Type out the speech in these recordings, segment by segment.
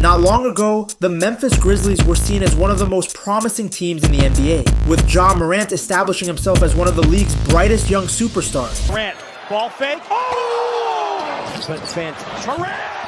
Not long ago, the Memphis Grizzlies were seen as one of the most promising teams in the NBA, with Ja Morant establishing himself as one of the league's brightest young superstars. Morant, ball fake. Oh! But Morant!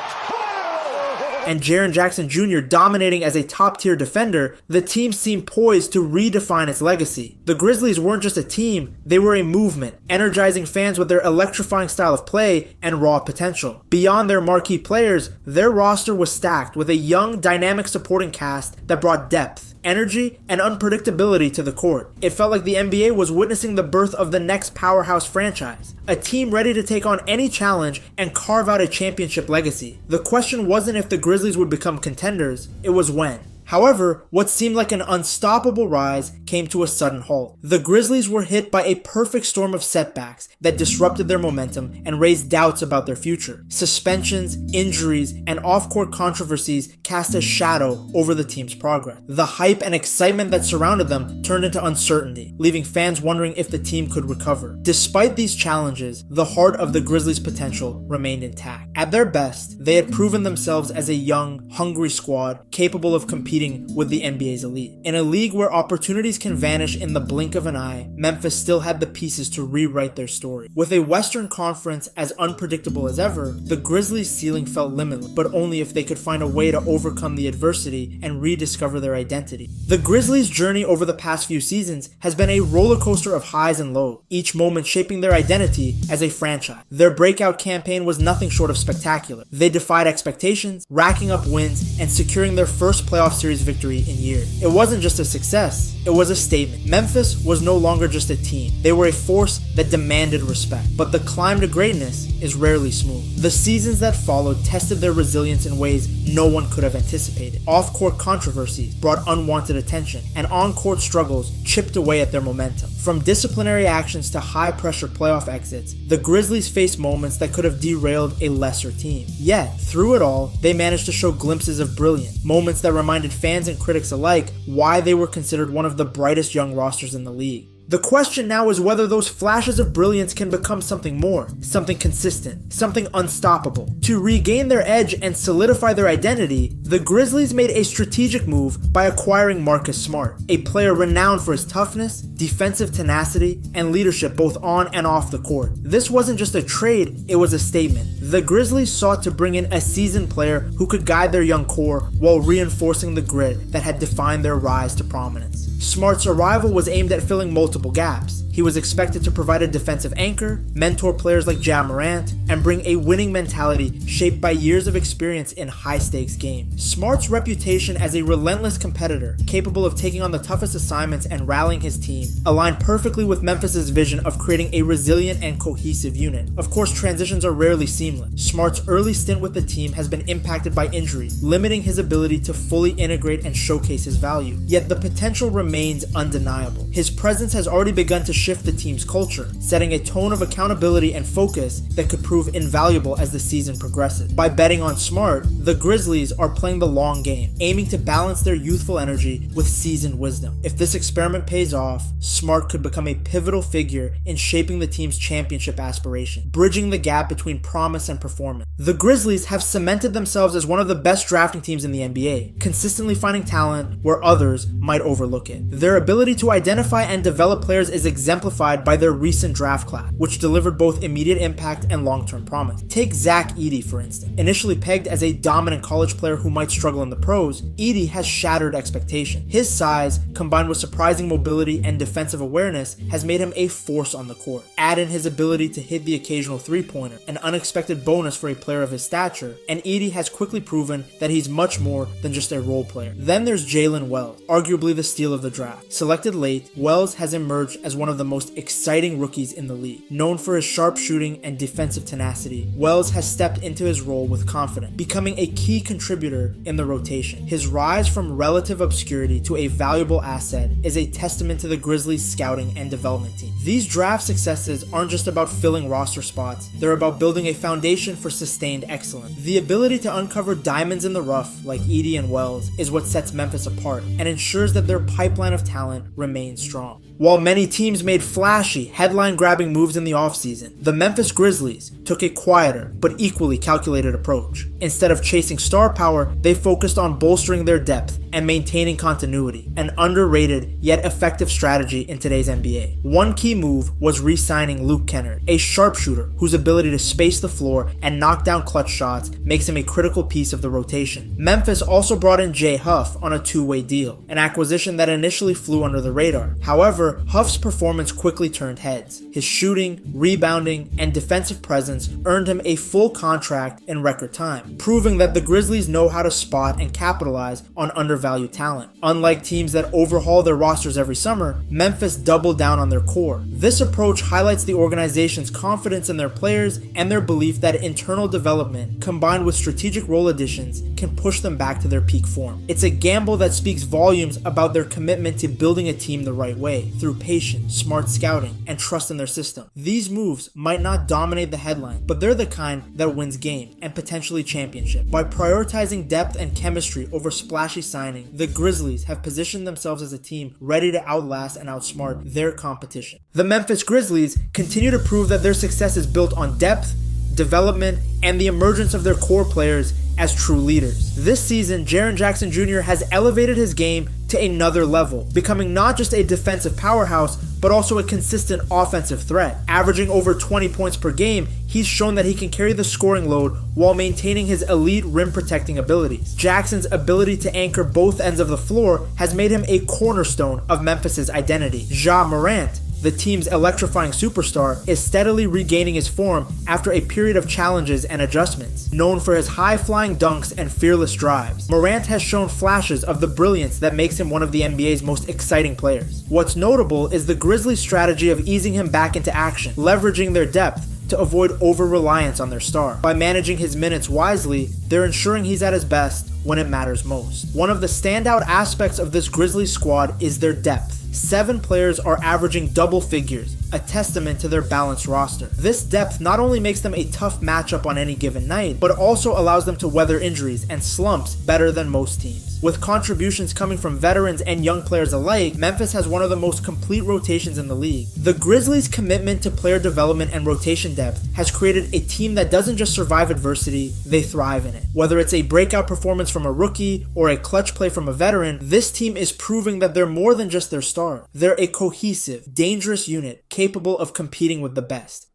And Jaren Jackson Jr. dominating as a top-tier defender, the team seemed poised to redefine its legacy. The Grizzlies weren't just a team, they were a movement, energizing fans with their electrifying style of play and raw potential. Beyond their marquee players, their roster was stacked with a young, dynamic supporting cast that brought depth, energy, and unpredictability to the court. It felt like the NBA was witnessing the birth of the next powerhouse franchise, a team ready to take on any challenge and carve out a championship legacy. The question wasn't if the Grizzlies would become contenders, it was when. However, what seemed like an unstoppable rise came to a sudden halt. The Grizzlies were hit by a perfect storm of setbacks that disrupted their momentum and raised doubts about their future. Suspensions, injuries, and off-court controversies cast a shadow over the team's progress. The hype and excitement that surrounded them turned into uncertainty, leaving fans wondering if the team could recover. Despite these challenges, the heart of the Grizzlies' potential remained intact. At their best, they had proven themselves as a young, hungry squad capable of competing with the NBA's elite. In a league where opportunities can vanish in the blink of an eye, Memphis still had the pieces to rewrite their story. With a Western Conference as unpredictable as ever, the Grizzlies' ceiling felt limitless, but only if they could find a way to overcome the adversity and rediscover their identity. The Grizzlies' journey over the past few seasons has been a roller coaster of highs and lows, each moment shaping their identity as a franchise. Their breakout campaign was nothing short of spectacular. They defied expectations, racking up wins and securing their first playoff series victory in years. It wasn't just a success, it was a statement. Memphis was no longer just a team. They were a force that demanded respect. But the climb to greatness is rarely smooth. The seasons that followed tested their resilience in ways no one could have anticipated. Off-court controversies brought unwanted attention, and on-court struggles chipped away at their momentum. From disciplinary actions to high-pressure playoff exits, the Grizzlies faced moments that could have derailed a lesser team. Yet, through it all, they managed to show glimpses of brilliance, moments that reminded fans and critics alike why they were considered one of the brightest young rosters in the league. The question now is whether those flashes of brilliance can become something more, something consistent, something unstoppable. To regain their edge and solidify their identity, the Grizzlies made a strategic move by acquiring Marcus Smart, a player renowned for his toughness, defensive tenacity, and leadership both on and off the court. This wasn't just a trade, it was a statement. The Grizzlies sought to bring in a seasoned player who could guide their young core while reinforcing the grit that had defined their rise to prominence. Smart's arrival was aimed at filling multiple gaps. He was expected to provide a defensive anchor, mentor players like Ja Morant, and bring a winning mentality shaped by years of experience in high-stakes games. Smart's reputation as a relentless competitor, capable of taking on the toughest assignments and rallying his team, aligned perfectly with Memphis's vision of creating a resilient and cohesive unit. Of course, transitions are rarely seamless. Smart's early stint with the team has been impacted by injury, limiting his ability to fully integrate and showcase his value. Yet the potential remains undeniable. His presence has already begun to shift the team's culture, setting a tone of accountability and focus that could prove invaluable as the season progresses. By betting on Smart, the Grizzlies are playing the long game, aiming to balance their youthful energy with seasoned wisdom. If this experiment pays off, Smart could become a pivotal figure in shaping the team's championship aspiration, bridging the gap between promise and performance. The Grizzlies have cemented themselves as one of the best drafting teams in the NBA, consistently finding talent where others might overlook it. Their ability to identify and develop players is exemplified by their recent draft class, which delivered both immediate impact and long-term promise. Take Zach Edey, for instance. Initially pegged as a dominant college player who might struggle in the pros, Edey has shattered expectations. His size, combined with surprising mobility and defensive awareness, has made him a force on the court. Add in his ability to hit the occasional three-pointer, an unexpected bonus for a player of his stature, and Edey has quickly proven that he's much more than just a role player. Then there's Jalen Wells, arguably the steal of the draft. Selected late, Wells has emerged as one of the most exciting rookies in the league. Known for his sharp shooting and defensive tenacity, Wells has stepped into his role with confidence, becoming a key contributor in the rotation. His rise from relative obscurity to a valuable asset is a testament to the Grizzlies' scouting and development team. These draft successes aren't just about filling roster spots, they're about building a foundation for sustained excellence. The ability to uncover diamonds in the rough, like Edey and Wells, is what sets Memphis apart and ensures that their pipeline of talent remains strong. While many teams made flashy, headline-grabbing moves in the offseason, the Memphis Grizzlies took a quieter but equally calculated approach. Instead of chasing star power, they focused on bolstering their depth and maintaining continuity, an underrated yet effective strategy in today's NBA. One key move was re-signing Luke Kennard, a sharpshooter whose ability to space the floor and knock down clutch shots makes him a critical piece of the rotation. Memphis also brought in Jay Huff on a two-way deal, an acquisition that initially flew under the radar. However, Huff's performance quickly turned heads. His shooting, rebounding, and defensive presence earned him a full contract in record time, proving that the Grizzlies know how to spot and capitalize on undervalued talent. Unlike teams that overhaul their rosters every summer, Memphis doubled down on their core. This approach highlights the organization's confidence in their players and their belief that internal development, combined with strategic role additions, can push them back to their peak form. It's a gamble that speaks volumes about their commitment to building a team the right way, through patience, smart scouting, and trust in their system. These moves might not dominate the headline, but they're the kind that wins games and potentially championship. By prioritizing depth and chemistry over splashy signing, the Grizzlies have positioned themselves as a team ready to outlast and outsmart their competition. The Memphis Grizzlies continue to prove that their success is built on depth, development, and the emergence of their core players as true leaders. This season, Jaren Jackson Jr. has elevated his game to another level, becoming not just a defensive powerhouse, but also a consistent offensive threat. Averaging over 20 points per game, he's shown that he can carry the scoring load while maintaining his elite rim protecting abilities. Jackson's ability to anchor both ends of the floor has made him a cornerstone of Memphis's identity. Ja Morant, the team's electrifying superstar, is steadily regaining his form after a period of challenges and adjustments. Known for his high-flying dunks and fearless drives, Morant has shown flashes of the brilliance that makes him one of the NBA's most exciting players. What's notable is the Grizzlies' strategy of easing him back into action, leveraging their depth to avoid over-reliance on their star. By managing his minutes wisely, they're ensuring he's at his best when it matters most. One of the standout aspects of this Grizzlies squad is their depth. 7 players are averaging double figures, a testament to their balanced roster. This depth not only makes them a tough matchup on any given night, but also allows them to weather injuries and slumps better than most teams. With contributions coming from veterans and young players alike, Memphis has one of the most complete rotations in the league. The Grizzlies' commitment to player development and rotation depth has created a team that doesn't just survive adversity, they thrive in it. Whether it's a breakout performance from a rookie or a clutch play from a veteran, this team is proving that they're more than just their star. They're a cohesive, dangerous unit capable of competing with the best.